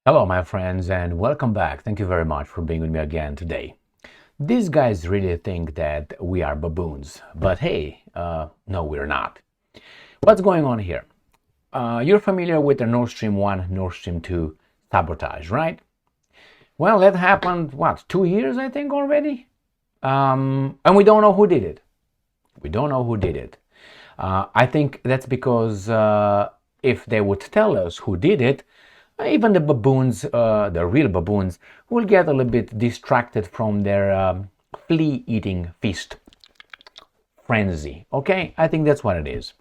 Hello, my friends, and welcome back. Thank you very much for being with me again today. These guys really think that we are baboons, but hey, no, we're not. What's going on here? You're familiar with the Nord Stream 1, Nord Stream 2 sabotage, right? Well, that happened, 2 years, I think, already? And we don't know who did it. We don't know who did it. I think that's because if they would tell us who did it, even the baboons, the real baboons, will get a little bit distracted from their flea-eating feast frenzy. Okay, I think that's what it is.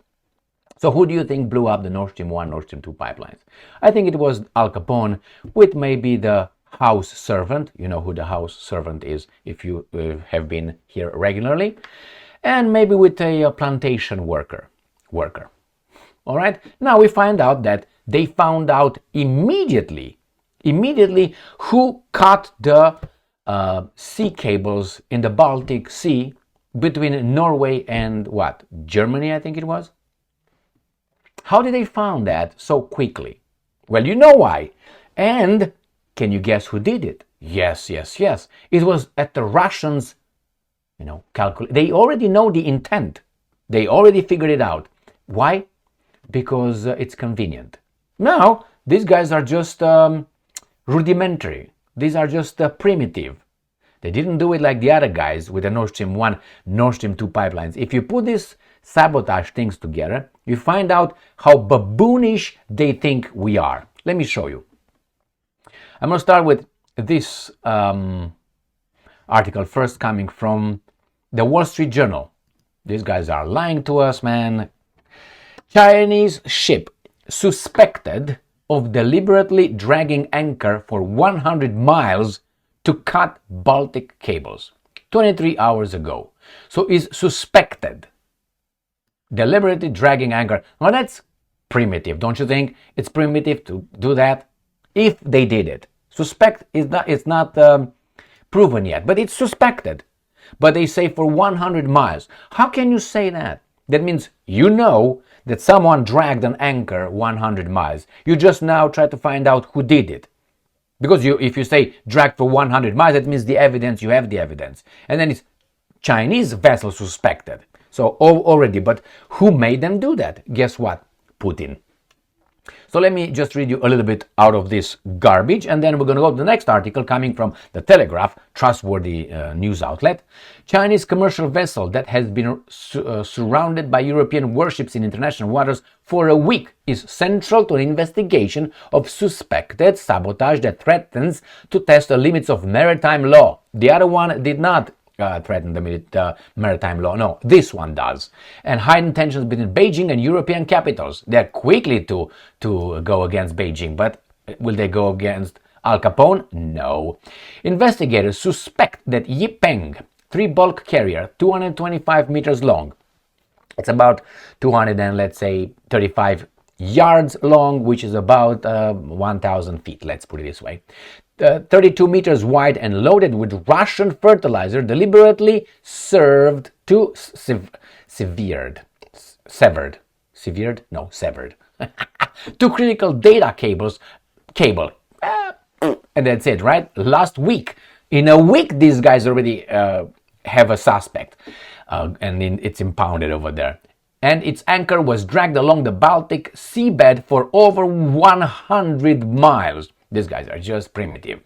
So who do you think blew up the Nord Stream 1, Nord Stream 2 pipelines? I think it was Al Capone with maybe the house servant. You know who the house servant is if you have been here regularly. And maybe with a plantation worker. All right, now we find out that they found out immediately who cut the sea cables in the Baltic Sea between Norway and Germany, I think it was. How did they find that so quickly? Well, you know why. And can you guess who did it? Yes. It was at the Russians, they already know the intent. They already figured it out. Why? Because it's convenient. Now, these guys are just rudimentary. These are just primitive. They didn't do it like the other guys with the Nord Stream 1, Nord Stream 2 pipelines. If you put these sabotage things together, you find out how baboonish they think we are. Let me show you. I'm going to start with this article first, coming from the Wall Street Journal. These guys are lying to us, man. Chinese ship suspected of deliberately dragging anchor for 100 miles to cut Baltic cables 23 hours ago. So is suspected. Deliberately dragging anchor. Now that's primitive, don't you think? It's primitive to do that if they did it. Suspect is not, it's not proven yet, but it's suspected. But they say for 100 miles. How can you say that? That means you know that someone dragged an anchor 100 miles. You just now try to find out who did it. Because if you say dragged for 100 miles, that means you have the evidence. And then it's Chinese vessel suspected. So already, but who made them do that? Guess what? Putin. So let me just read you a little bit out of this garbage, and then we're going to go to the next article coming from The Telegraph, trustworthy news outlet. Chinese commercial vessel that has been surrounded by European warships in international waters for a week is central to an investigation of suspected sabotage that threatens to test the limits of maritime law. The other one did not threaten the maritime law. No, this one does. And heightened tensions between Beijing and European capitals. They're quickly to go against Beijing, but will they go against Al Capone? No. Investigators suspect that Yipeng, 3 bulk carrier, 225 meters long. It's about 200 and let's say 35 yards long, which is about 1,000 feet, let's put it this way. 32 meters wide and loaded with Russian fertilizer, deliberately severed two critical data cable. And that's it, right? Last week. In a week, these guys already have a suspect. And it's impounded over there. And its anchor was dragged along the Baltic seabed for over 100 miles. These guys are just primitive.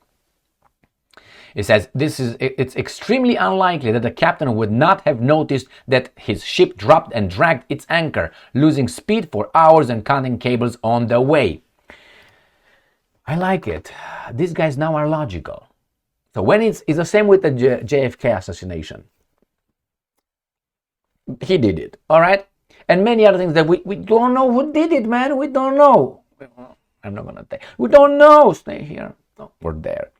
It says it's extremely unlikely that the captain would not have noticed that his ship dropped and dragged its anchor, losing speed for hours and cutting cables on the way. I like it. These guys now are logical. So when it's the same with the JFK assassination. He did it, all right? And many other things that we don't know who did it, man. We don't know. I'm not going to tell you. We don't know. Stay here. No, we're there.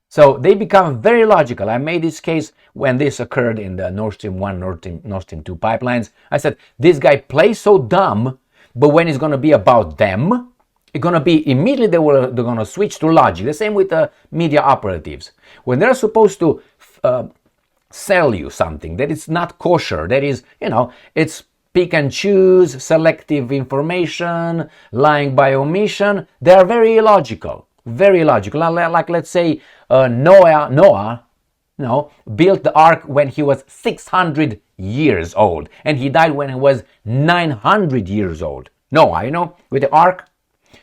So they become very logical. I made this case when this occurred in the Nord Stream 1, Nord Stream 2 pipelines. I said, this guy plays so dumb, but when it's going to be about them, it's going to be immediately they're going to switch to logic. The same with the media operatives. When they're supposed to sell you something that is not kosher, that is, it's pick and choose, selective information, lying by omission, they are very illogical. Very logical. Like let's say Noah, built the ark when he was 600 years old, and he died when he was 900 years old. Noah, with the ark.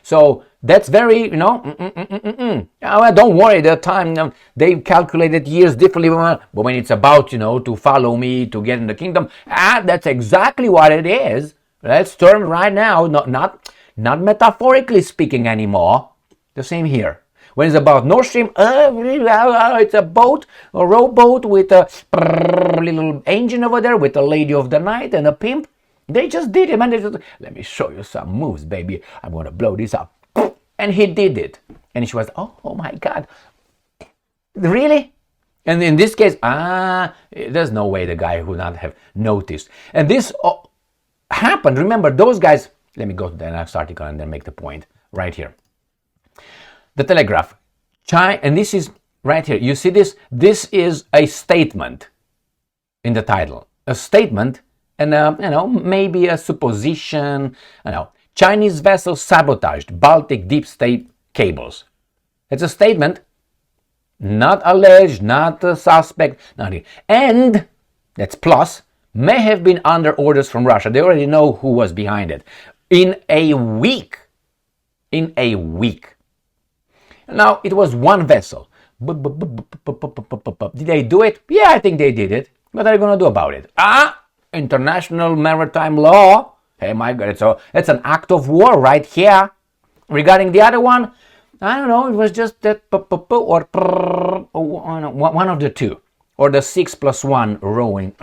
So that's very, Oh, don't worry, the time, they calculated years differently, but when it's about, to follow me, to get in the kingdom, that's exactly what it is. Let's turn right now, not metaphorically speaking anymore. The same here. When it's about Nord Stream, it's a boat, a rowboat with a little engine over there, with a lady of the night and a pimp. They just did it, man. Let me show you some moves, baby. I'm going to blow this up. And he did it. And she was, oh my God. Really? And in this case, there's no way the guy would not have noticed. And this happened. Remember, those guys, let me go to the next article and then make the point right here. The Telegraph. And this is right here. You see this? This is a statement in the title. A statement. And, maybe a supposition, Chinese vessel sabotaged Baltic deep state cables. It's a statement, not alleged, not a suspect, nothing. And, that's plus, may have been under orders from Russia. They already know who was behind it. In a week. Now, it was one vessel. Did they do it? Yeah, I think they did it. What are you going to do about it? International maritime law. Hey, my God, it's an act of war right here. Regarding the other one, I don't know, it was just that or one of the two. Or the 6+1 rowing.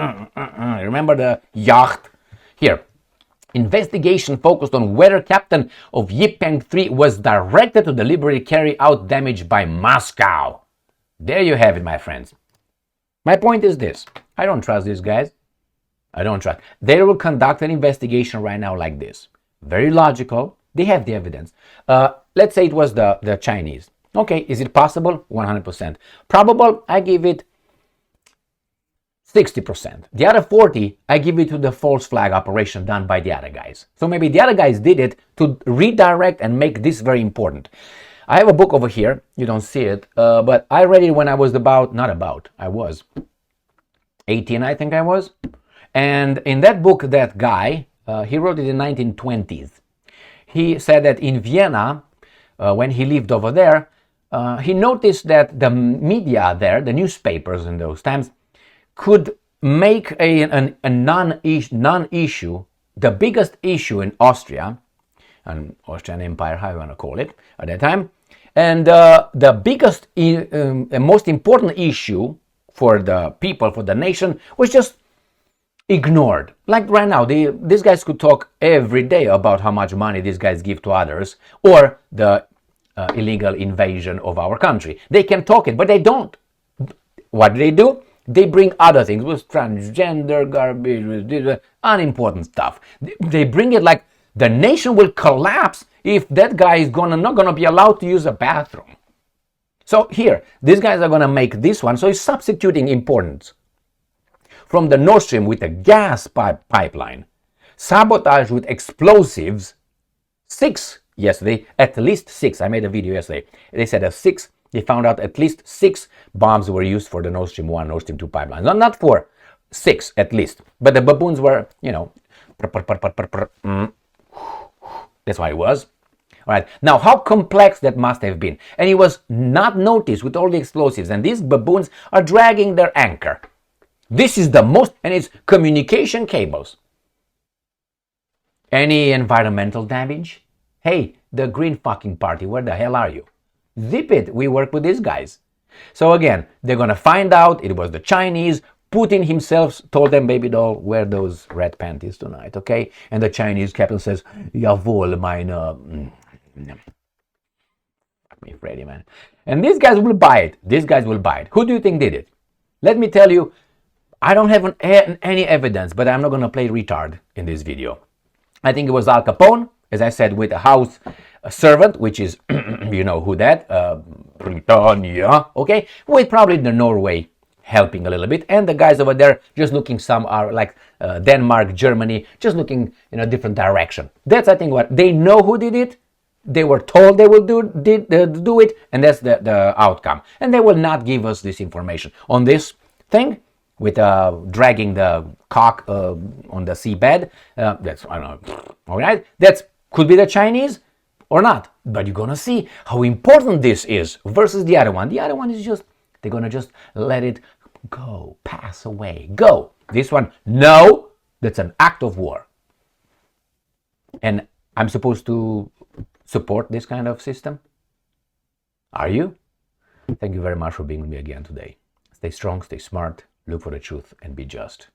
Remember the yacht? Here. Investigation focused on whether captain of Yipeng 3 was directed to deliberately carry out damage by Moscow. There you have it, my friends. My point is this. I don't trust these guys. I don't trust. They will conduct an investigation right now like this. Very logical. They have the evidence. Let's say it was the Chinese. Okay, is it possible? 100%. Probable? I give it 60%. The other 40, I give it to the false flag operation done by the other guys. So maybe the other guys did it to redirect and make this very important. I have a book over here. You don't see it, but I read it when I was I was 18, I think I was. And in that book, that guy, he wrote it in 1920s. He said that in Vienna, when he lived over there, he noticed that the media there, the newspapers in those times, could make a non-issue, the biggest issue in Austria, an Austrian Empire, how you want to call it, at that time, and the biggest, most important issue for the people, for the nation, was just ignored. Like right now, these guys could talk every day about how much money these guys give to others, or the illegal invasion of our country. They can talk it, but they don't. What do? They bring other things, with transgender garbage, with unimportant stuff. They bring it like the nation will collapse if that guy is not gonna be allowed to use a bathroom. So here, these guys are gonna make this one, so it's substituting importance. From the Nord Stream with a gas pipeline, sabotage with explosives, 6 yesterday, at least 6. I made a video yesterday. They said 6. They found out at least 6 bombs were used for the Nord Stream 1, Nord Stream 2 pipelines. Not 4, 6 at least. But the baboons were, that's why it was. All right. Now, how complex that must have been. And it was not noticed with all the explosives. And these baboons are dragging their anchor. This is the most, and it's communication cables. Any environmental damage? Hey, the Green fucking Party, where the hell are you? Zip it, we work with these guys. So again, they're gonna find out it was the Chinese. Putin himself told them, baby doll, wear those red panties tonight, okay? And the Chinese captain says, jawohl, meine... Fuck me, Freddy, man. And these guys will buy it. These guys will buy it. Who do you think did it? Let me tell you, I don't have any evidence, but I'm not gonna play retard in this video. I think it was Al Capone, as I said, with a house servant, which is, you know who that, Britannia, okay? With probably the Norway helping a little bit, and the guys over there just looking some are like Denmark, Germany, just looking in a different direction. That's, I think, what they know who did it, They were told they will do it, and that's the outcome. And they will not give us this information on this thing with dragging the cock on the seabed. That's, I don't know. All right, that could be the Chinese or not. But you're gonna see how important this is versus the other one. The other one is just, they're gonna just let it go, pass away, go. This one, no, that's an act of war. And I'm supposed to support this kind of system? Are you? Thank you very much for being with me again today. Stay strong, stay smart, look for the truth, and be just.